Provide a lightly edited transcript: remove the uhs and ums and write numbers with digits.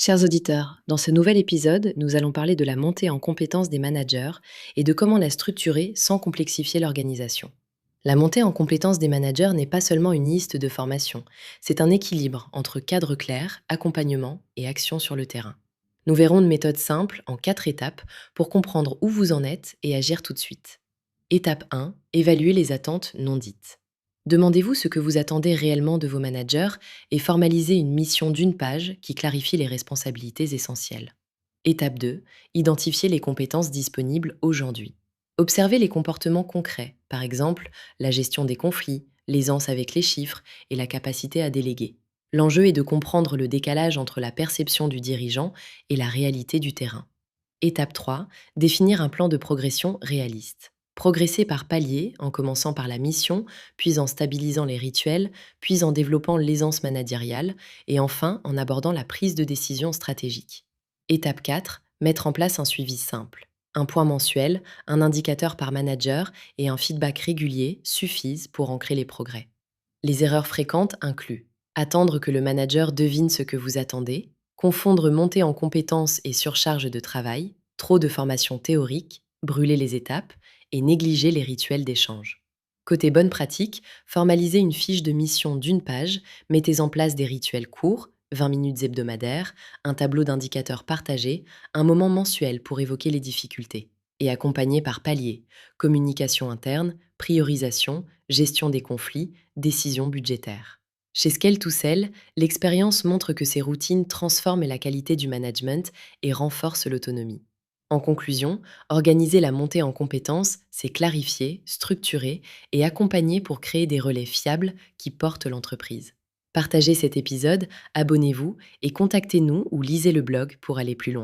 Chers auditeurs, dans ce nouvel épisode, nous allons parler de la montée en compétences des managers et de comment la structurer sans complexifier l'organisation. La montée en compétences des managers n'est pas seulement une liste de formations, c'est un équilibre entre cadre clair, accompagnement et action sur le terrain. Nous verrons une méthode simple en 4 étapes pour comprendre où vous en êtes et agir tout de suite. Étape 1, évaluer les attentes non dites. Demandez-vous ce que vous attendez réellement de vos managers et formalisez une mission d'une page qui clarifie les responsabilités essentielles. Étape 2, identifier les compétences disponibles aujourd'hui. Observez les comportements concrets, par exemple la gestion des conflits, l'aisance avec les chiffres et la capacité à déléguer. L'enjeu est de comprendre le décalage entre la perception du dirigeant et la réalité du terrain. Étape 3, définir un plan de progression réaliste. Progresser par paliers, en commençant par la mission, puis en stabilisant les rituels, puis en développant l'aisance managériale, et enfin en abordant la prise de décision stratégique. Étape 4, mettre en place un suivi simple. Un point mensuel, un indicateur par manager et un feedback régulier suffisent pour ancrer les progrès. Les erreurs fréquentes incluent attendre que le manager devine ce que vous attendez, confondre montée en compétences et surcharge de travail, trop de formation théorique, brûler les étapes et négliger les rituels d'échange. Côté bonne pratique, formalisez une fiche de mission d'une page, mettez en place des rituels courts, 20 minutes hebdomadaires, un tableau d'indicateurs partagés, un moment mensuel pour évoquer les difficultés, et accompagné par paliers, communication interne, priorisation, gestion des conflits, décision budgétaire. Chez Scale to Sell, l'expérience montre que ces routines transforment la qualité du management et renforcent l'autonomie. En conclusion, organiser la montée en compétences, c'est clarifier, structurer et accompagner pour créer des relais fiables qui portent l'entreprise. Partagez cet épisode, abonnez-vous et contactez-nous ou lisez le blog pour aller plus loin.